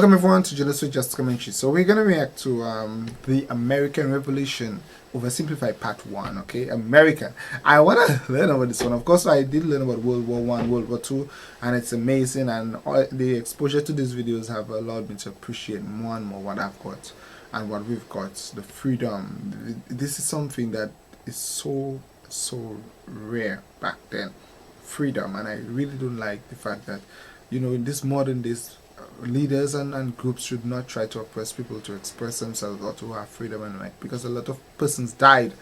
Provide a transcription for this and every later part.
Welcome everyone to Junosuede Just Commentary. So we're gonna react to the American Revolution Oversimplified Part 1. Okay, America. I wanna learn about this one. Of course, I did learn about World War One, World War Two, and it's amazing. And all the exposure to these videos have allowed me to appreciate more and more what I've got and what we've got. The freedom. This is something that is so rare back then. Freedom, and I really don't like the fact that, you know, in this modern days, leaders and groups should not try to oppress people to express themselves or to have freedom and right, because a lot of persons died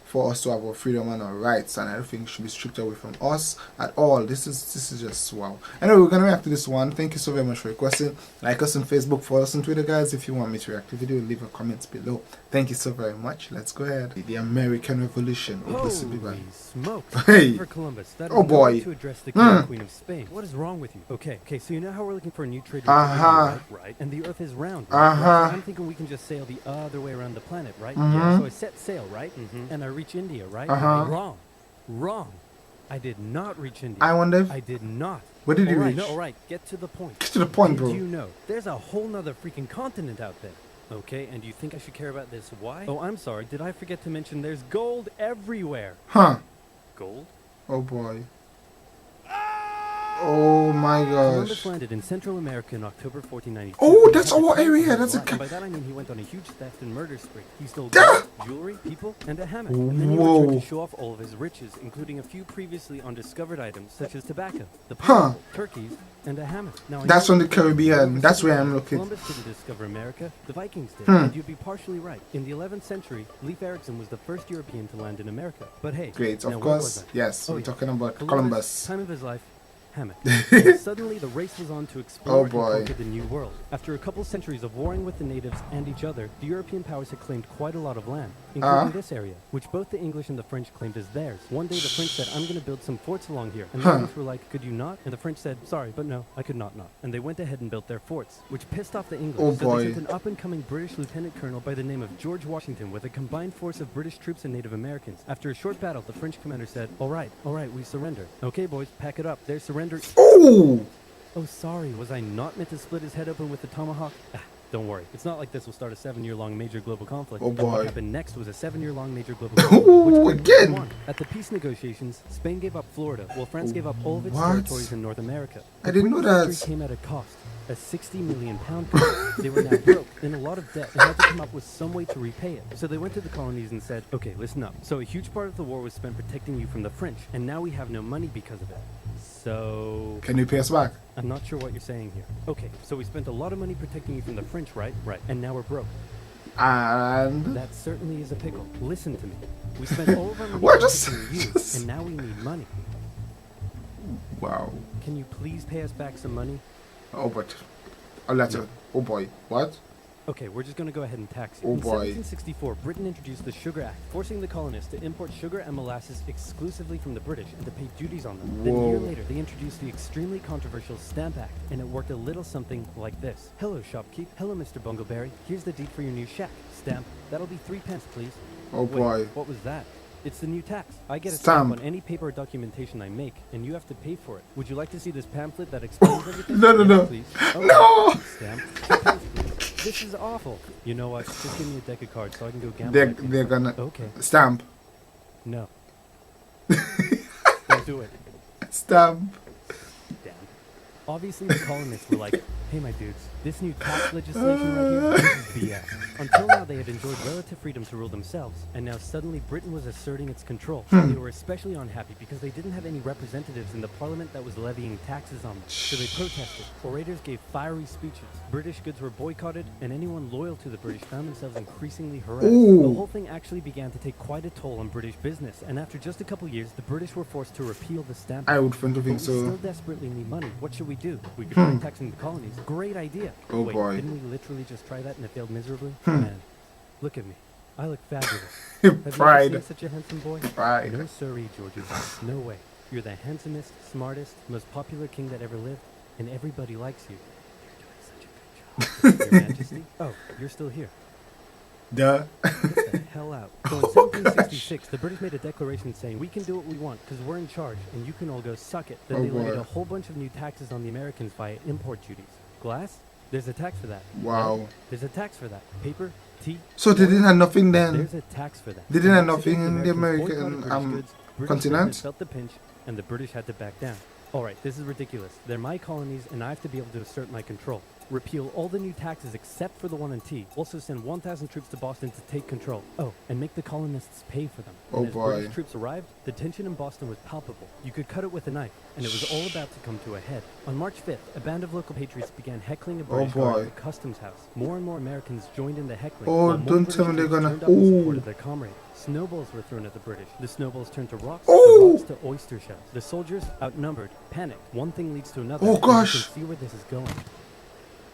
for us to have our freedom and our rights, and I don't think it should be stripped away from us at all. This is just wow. Anyway, we're gonna react to this one. Thank you so very much for requesting. Like us on Facebook, follow us on Twitter, guys. If you want me to react to the video, leave a comment below. Thank you so very much. Let's go ahead. The American Revolution. Holy smokes. Hey. For Columbus, that Oh boy. to address the King and Queen of Spain. What is wrong with you? Okay, so you know how we're looking for a new trade route, right? And the Earth is round. Right? So I'm thinking we can just sail the other way around the planet, right? Yeah. So I set sail, right? And I reach India, right? Wrong. I did not reach India. I wonder. I did not. Where did you reach? No, all right. Get to the point. Get to the point, bro. Did you know there's a whole nother freaking continent out there? Okay, and do you think I should care about this? Why? Oh, I'm sorry. Did I forget to mention there's gold everywhere? Huh? Gold? Oh boy. Oh my gosh. Columbus landed in Central America in October 1492. Oh, that's our area. That's a. And by that I mean he went on a huge theft and murder spree. He stole gold, jewelry, people, and a hammock. And then he returned to show off all of his riches, including a few previously undiscovered items such as tobacco, the pineapple, turkeys, and a hammock. Now, that's from the Caribbean. That's where I'm looking. Columbus didn't discover America. The Vikings did. And you'd be partially right. In the 11th century, Leif Erikson was the first European to land in America. But hey, great, of course. Yes, we're talking about Columbus. Time of his life. Hammock. Suddenly, the race was on to explore and conquer the New World. After a couple centuries of warring with the natives and each other, the European powers had claimed quite a lot of land, including this area, which both the English and the French claimed as theirs. One day, the French said, "I'm going to build some forts along here," and the English were like, "Could you not?" And the French said, "Sorry, but no, I could not." And they went ahead and built their forts, which pissed off the English. So they sent an up-and-coming British lieutenant colonel by the name of George Washington with a combined force of British troops and Native Americans. After a short battle, the French commander said, all right, we surrender. Okay, boys, pack it up. They're surrendering. Oh, sorry. Was I not meant to split his head open with the tomahawk? Don't worry. It's not like this will start a 7-year-long major global conflict. Oh, boy. What happened next was a 7-year-long major global conflict. Which again? Won. At the peace negotiations, Spain gave up Florida, while France gave up all of its territories in North America. I didn't know that. The came at a cost. A £60 million cost. They were now broke, in a lot of debt, and had to come up with some way to repay it. So they went to the colonies and said, okay, listen up. So a huge part of the war was spent protecting you from the French, and now we have no money because of it. So... Can you pay us back? I'm not sure what you're saying here. Okay, so we spent a lot of money protecting you from the French, right? Right. And now we're broke. And? That certainly is a pickle. Listen to me. We spent all of our money protecting you, and now we need money. Wow. Can you please pay us back some money? Oh, but a letter. No. Oh boy. What? Okay, we're just going to go ahead and tax you. In 1764, Britain introduced the Sugar Act, forcing the colonists to import sugar and molasses exclusively from the British and to pay duties on them. Then a year later, they introduced the extremely controversial Stamp Act, and it worked a little something like this. Hello, shopkeep. Hello, Mr. Bungleberry. Here's the deed for your new shack. Stamp. That'll be 3 pence, please. Oh boy. What was that? It's the new tax. I get a stamp on any paper or documentation I make, and you have to pay for it. Would you like to see this pamphlet that explains everything? No. Please. Okay. No! Stamp. 2 pence, please. This is awful. You know what? Just give me a deck of cards so I can go gamble. They're gonna... Okay. Stamp. No. Don't do it. Stamp. Damn. Obviously, the colonists were like, hey, my dudes, this new tax legislation right here, this is BS. Until now, they had enjoyed relative freedom to rule themselves, and now suddenly Britain was asserting its control. They were especially unhappy because they didn't have any representatives in the parliament that was levying taxes on them. So they protested. Orators gave fiery speeches. British goods were boycotted, and anyone loyal to the British found themselves increasingly harassed. The whole thing actually began to take quite a toll on British business, and after just a couple years, the British were forced to repeal the Stamp Act. I would think so. We still desperately need money. What should we do? We could try taxing the colonies. Great idea. Oh, wait, boy. Didn't we literally just try that and it failed miserably? Man, look at me. I look fabulous. Pride. Have you ever seen such a handsome boy? Pride. No siree, Georgie. No way. You're the handsomest, smartest, most popular king that ever lived, and everybody likes you. You're doing such a good job. Your Majesty? Oh, you're still here. Duh. Get the hell out. So in 1766, the British made a declaration saying, we can do what we want because we're in charge, and you can all go suck it. Then they levied a whole bunch of new taxes on the Americans via import duties. Glass? There's a tax for that. Wow. There's a tax for that. Paper, tea. So they didn't have nothing then. There's a tax for that. They didn't have nothing Mexico, in the Americans American boycotted British goods, British continent. business felt the pinch, and the British had to back down. All right, this is ridiculous. They're my colonies, and I have to be able to assert my control. Repeal all the new taxes except for the one on tea. Also send 1,000 troops to Boston to take control. Oh, and make the colonists pay for them. Oh and as boy. British troops arrived, the tension in Boston was palpable. You could cut it with a knife, and it was all about to come to a head. On March 5th, a band of local patriots began heckling a British guard at the customs house. More and more Americans joined in the heckling. Oh, while more don't British tell me they're troops gonna. turned up in support Oh. of their comrade. Snowballs were thrown at the British. The snowballs turned to rocks, Oh. the rocks to oyster shells. The soldiers, outnumbered, panicked. One thing leads to another. Oh, and gosh. You can see where this is going.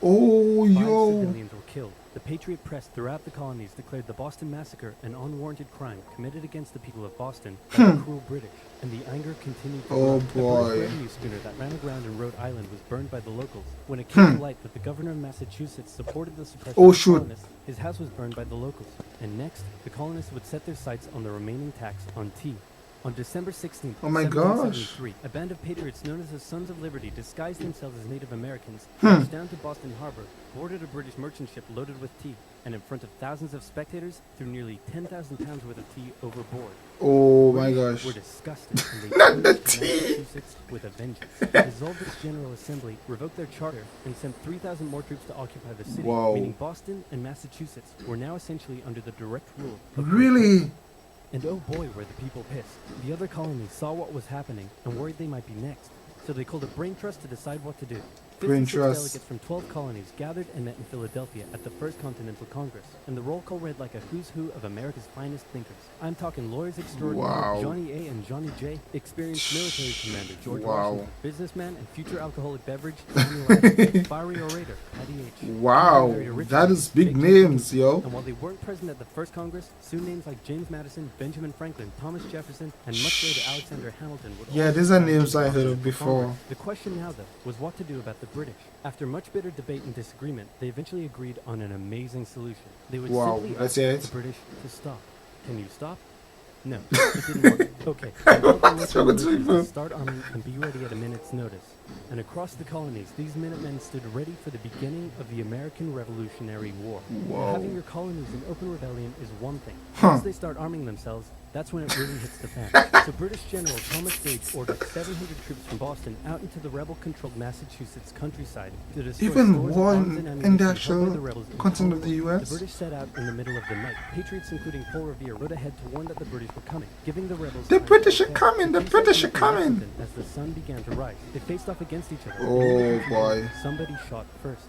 Oh, 5 yo. civilians were killed. The Patriot press throughout the colonies declared the Boston Massacre an unwarranted crime committed against the people of Boston by the cruel British, and the anger continued to Oh, grow. A boy. British revenue schooner that ran aground in Rhode Island was burned by the locals. When it came to light that the governor of Massachusetts supported the suppression Oh, of the shoot. colonists, his house was burned by the locals. And next, the colonists would set their sights on the remaining tax on tea. On December 16th, Oh my gosh. 1773, a band of patriots known as the Sons of Liberty disguised themselves as Native Americans, marched down to Boston Harbor, boarded a British merchant ship loaded with tea, and in front of thousands of spectators, threw nearly 10,000 pounds worth of tea overboard. Oh my British gosh. were disgusted, and they Not the plunged tea. Massachusetts with a vengeance. They dissolved its General Assembly, revoked their charter, and sent 3,000 more troops to occupy the city, Whoa. meaning Boston and Massachusetts were now essentially under the direct rule of Great Really? and oh boy, were the people pissed. The other colonies saw what was happening and worried they might be next. So they called a brain trust to decide what to do. Brain 56 trust. delegates from 12 colonies gathered and met in Philadelphia at the First Continental Congress, and the roll call read like a who's who of America's finest thinkers. I'm talking lawyers extraordinary, Wow. Johnny A. and Johnny J., experienced military commander George Wow. Washington, businessman and future alcoholic beverage Samuel Adams, fiery orator Patty H. Wow. Married a rich That man, is big Jake names, Jefferson. yo. And while they weren't present at the first Congress, soon names like James Madison, Benjamin Franklin, Thomas Jefferson, and much later Alexander Hamilton would Yeah, all these are be names I found heard in of the before. Congress. The question now, though, was what to do about the British. After much bitter debate and disagreement, they eventually agreed on an amazing solution. They would Wow, simply that's ask it? the British to stop. Can you stop? No, it didn't work. Okay, so all the That's local what it's militias for. to start arming and be ready at a minute's notice. And across the colonies, these Minutemen stood ready for the beginning of the American Revolutionary War. Whoa. Having your colonies in open rebellion is one thing. Huh. Once they start arming themselves, that's when it really hits the fan. So British General Thomas Gage ordered 700 troops from Boston out into the rebel-controlled Massachusetts countryside to destroy Even stores of war arms and in ammunition the held by actual the rebels in continent of the Concord. US? The British set out in the middle of the night. Patriots, including Paul Revere, rode ahead to warn that the British were coming, giving the rebels The time to British are prepare. coming, the Peace British had are been coming. instant As the sun began to rise, they faced off against each other. Oh, And in the confusion, boy. Somebody shot first.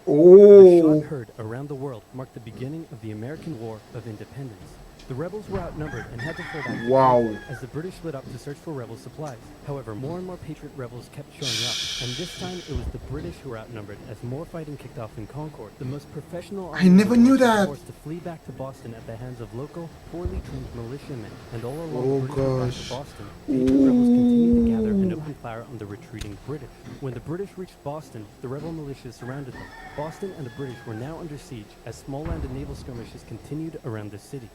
The Oh. shot heard around the world marked the beginning of the American War of Independence. The rebels were outnumbered and had to fall back Wow. as the British lit up to search for rebel supplies. However, more and more Patriot rebels kept showing up, and this time it was the British who were outnumbered as more fighting kicked off in Concord. The most professional I never knew army that. was forced to flee back to Boston at the hands of local, poorly trained militiamen, and all along Oh, the British route back gosh. to Boston, Patriot rebels continued to gather and open fire on the retreating British. When the British reached Boston, the rebel militias surrounded them. Boston and the British were now under siege as small land and naval skirmishes continued around the city.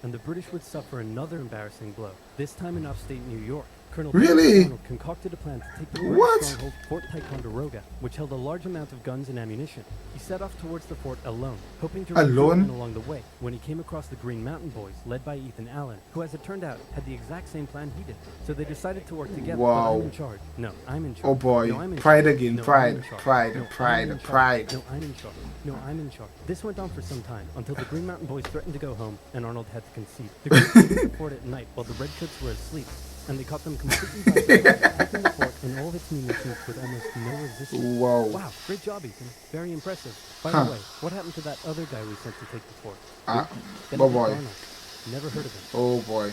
And the British would suffer another embarrassing blow, this time in upstate New York. Colonel Really? Donald concocted a plan to take the British What? stronghold Fort Ticonderoga, which held a large amount of guns and ammunition. He set off towards the fort alone, hoping to recruit Alone? men along the way, when he came across the Green Mountain Boys, led by Ethan Allen, who, as it turned out, had the exact same plan he did. So they decided to work together. Wow. But I'm in charge. No, I'm in charge. Oh boy. No, I'm in Pride charge. again. No, Pride. I'm in charge. Pride. No, Pride. I'm in charge. Pride. No, I'm in charge. No, I'm in charge. This went on for some time, until the Green Mountain Boys threatened to go home, and Arnold had to concede. The Greeks took the fort at night while the Redcoats were asleep, and they caught them completely by surprise, taking the fort and all of its munitions with almost no resistance. Whoa. Wow, great job, Ethan. Very impressive. By Huh. the way, what happened to that other guy we sent to take the fort? Ah, Benedict oh boy. Arnold. Never heard of him. Oh boy.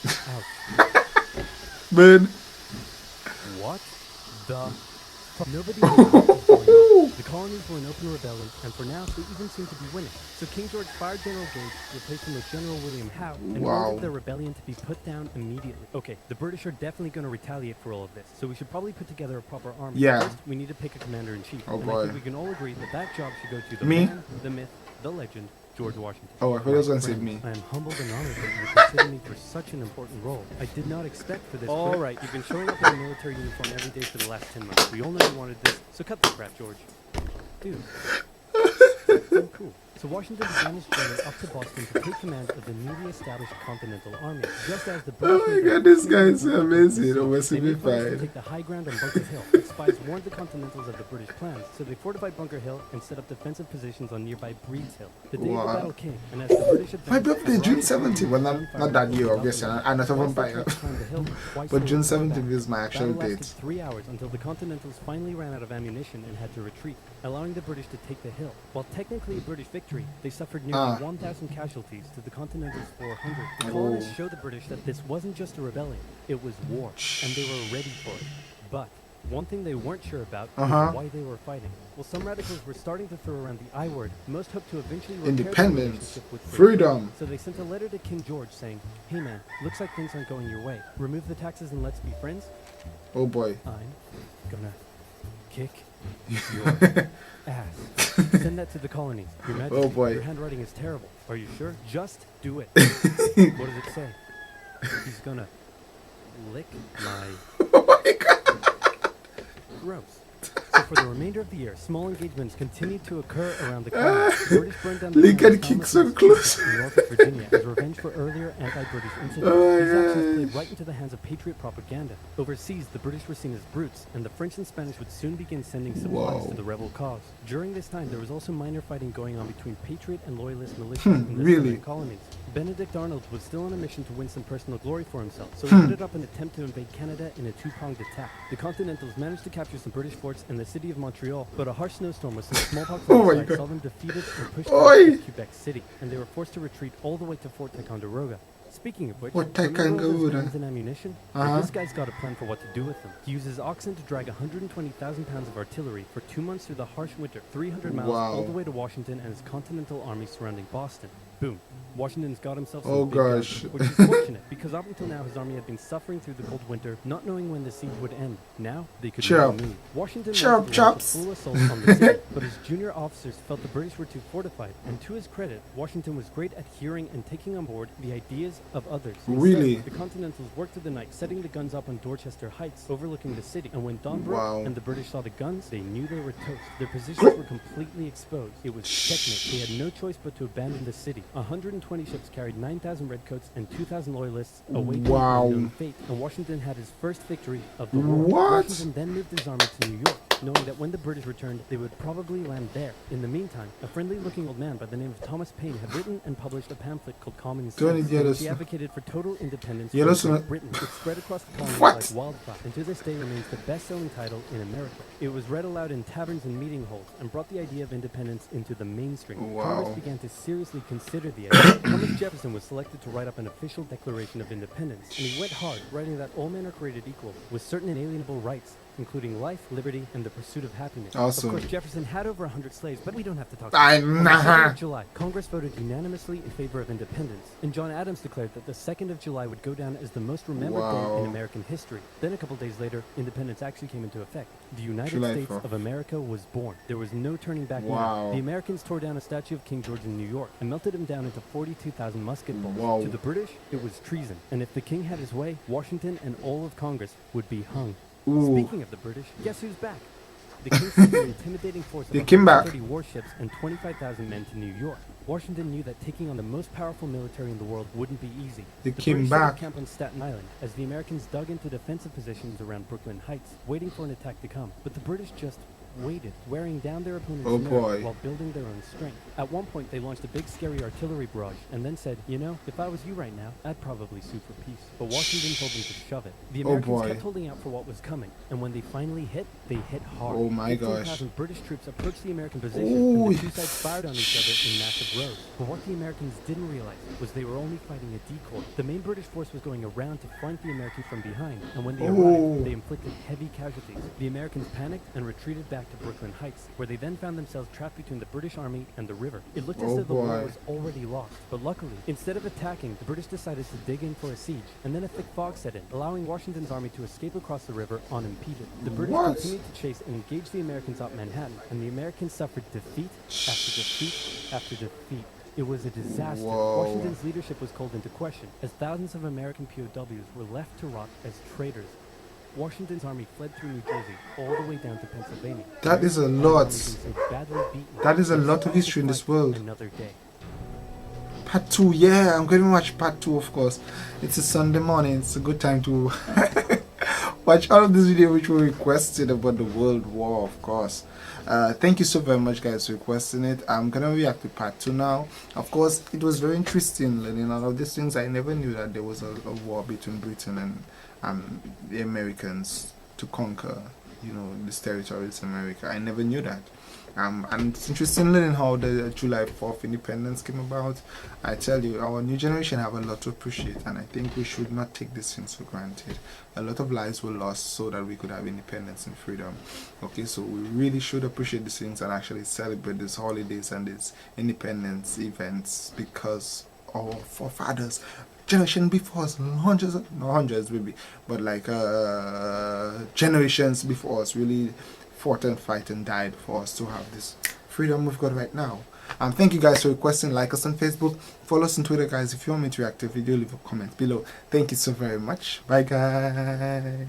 Ouch. Man. What the fuck? Nobody knew what was going on. The colonies were in open rebellion, and for now, they even seemed to be winning. So King George fired General Gage, replaced him with General William Howe, and Wow. ordered the rebellion to be put down immediately. Okay, the British are definitely going to retaliate for all of this, so we should probably put together a proper army. Yeah. First, we need to pick a commander-in-chief. Oh, and boy. I think we can all agree that that job should go to the Me? man, the myth, the legend, George Washington. Oh, I thought he was gonna say Friends, me. I am humbled and honored that you would consider me for such an important role. I did not expect for this. All right, you've been showing up in a military uniform every day for the last 10 months. We all know you wanted this, so cut the crap, George. dude. So cool. So Washington began his journey up to Boston to take command of the newly established Continental Army. Just as the British Oh my god, this guy is so amazing. Oversimplified. to take the high ground on Bunker Hill. But spies warned the Continentals of the British plans, so they fortified Bunker Hill and set up defensive positions on nearby Breeds Hill. The day of the battle came, and as the British advanced, my birthday, June 17th. Well, not that year, obviously. I'm not a vampire. But June 17th is my actual date. 3 hours until the Continentals finally ran out of ammunition and had to retreat, allowing the British to take the hill. While technically a British victory, they suffered nearly 1,000 casualties to the Continentals' 400. The colonists showed the British that this wasn't just a rebellion, it was war, and they were ready for it. But one thing they weren't sure about was why they were fighting. Well, some radicals were starting to throw around the I word. Most hoped to eventually repair independence, the relationship with freedom. So they sent a letter to King George saying, "Hey man, looks like things aren't going your way. Remove the taxes and let's be friends." Oh boy. I'm gonna kick your ass. Send that to the colonies. Your Majesty, Oh boy. your handwriting is terrible. Are you sure? Just do it. What does it say? He's gonna lick my... Oh my god. Gross. So for the remainder of the year, small engagements continued to occur around the colony. The British burned down the Lincoln kicks so close. in Norfolk, Virginia, as revenge for earlier anti-British incidents. These actions played right into the hands of patriot propaganda. Overseas, the British were seen as brutes, and the French and Spanish would soon begin sending supplies to the rebel cause. During this time, there was also minor fighting going on between patriot and loyalist militias in the southern colonies. Benedict Arnold was still on a mission to win some personal glory for himself, so he headed up an attempt to invade Canada in a two-pronged attack. The Continentals managed to capture some British forts and the city of Montreal, but a harsh snowstorm with some smallpox on the side saw them defeated and pushed back to Quebec City, and they were forced to retreat all the way to Fort Ticonderoga. Speaking of which, remember all those guns and ammunition? Well, this guy's got a plan for what to do with them. He uses oxen to drag 120,000 pounds of artillery for 2 months through the harsh winter, 300 miles all the way to Washington and his Continental Army surrounding Boston. Boom. Washington's got himself some big guns, which is fortunate, because up until now his army had been suffering through the cold winter, not knowing when the siege would end. Now, they could really move. Washington wanted to launch a full assault on the city, but his junior officers felt the British were too fortified, and to his credit, Washington was great at hearing and taking on board the ideas of others. Instead, the Continentals worked through the night, setting the guns up on Dorchester Heights, overlooking the city, and when dawn broke and the British saw the guns, they knew they were toast. Their positions were completely exposed. It was checkmate. They had no choice but to abandon the city. 120 ships carried 9,000 redcoats and 2,000 loyalists awaiting unknown fate, and Washington had his first victory of the war. Washington then moved his army to New York, knowing that when the British returned, they would probably land there. In the meantime, a friendly-looking old man by the name of Thomas Paine had written and published a pamphlet called Common Sense. He advocated for total independence from Great Britain. It spread across the colonies like wildfire, and to this day remains the best-selling title in America. It was read aloud in taverns and meeting halls, and brought the idea of independence into the mainstream. Congress began to seriously consider the idea. Thomas Jefferson was selected to write up an official Declaration of Independence, and he went hard, writing that all men are created equal, with certain inalienable rights, including life, liberty, and the pursuit of happiness. Of course, Jefferson had over 100 slaves, but we don't have to talk about it. On the 2nd of July, Congress voted unanimously in favor of independence, and John Adams declared that the 2nd of July would go down as the most remembered day in American history. Then a couple days later, independence actually came into effect. The United States of America was born. There was no turning back now. The Americans tore down a statue of King George in New York and melted him down into 42,000 musket balls. To the British, it was treason, and if the king had his way, Washington and all of Congress would be hung. Speaking of the British, guess who's back? The king sent an intimidating force of 130 warships and 25,000 men to New York. Washington knew that taking on the most powerful military in the world wouldn't be easy. The British set up camp on Staten Island as the Americans dug into defensive positions around Brooklyn Heights, waiting for an attack to come. But the British just waited, wearing down their opponent's nerve while building their own strength. At one point, they launched a big scary artillery barrage and then said, you know, if I was you right now, I'd probably sue for peace. But Washington told them to shove it. The Americans kept holding out for what was coming, and when they finally hit, they hit hard. 15,000 British troops approached the American position, and the two sides fired on each other in massive rows. But what the Americans didn't realize was they were only fighting a decoy. The main British force was going around to flank the Americans from behind, and when they arrived, they inflicted heavy casualties. The Americans panicked and retreated back to Brooklyn Heights, where they then found themselves trapped between the British army and the river. It looked as though the war was already lost, but luckily, instead of attacking, the British decided to dig in for a siege, and then a thick fog set in, allowing Washington's army to escape across the river unimpeded. The British continued to chase and engage the Americans up Manhattan, and the Americans suffered defeat after defeat after defeat. It was a disaster. Washington's leadership was called into question, as thousands of American POWs were left to rot as traitors. Washington's army fled through New Jersey all the way down to Pennsylvania. That is a lot. So badly beaten, That is a lot of history in this world. Another day. Part 2, yeah, I'm going to watch part 2, of course. It's a Sunday morning, it's a good time to watch all of this video which were requested about the World War, of course. Thank you so very much, guys, for requesting it. I'm going to react to part 2 now. Of course, it was very interesting learning all of these things. I never knew that there was a war between Britain and the Americans to conquer, you know, these territories in America. I never knew that. And it's interesting learning how the July 4th independence came about. I tell you, our new generation have a lot to appreciate, and I think we should not take these things for granted. A lot of lives were lost so that we could have independence and freedom. Okay, so we really should appreciate these things and actually celebrate these holidays and these independence events, because our forefathers, generation before us, hundreds maybe, but like generations before us really fought and fight and died for us to have this freedom we've got right now. Thank you guys for requesting. Like us on Facebook, follow us on Twitter, guys. If you want me to react to a video, leave a comment below. Thank you so very much. Bye, guys.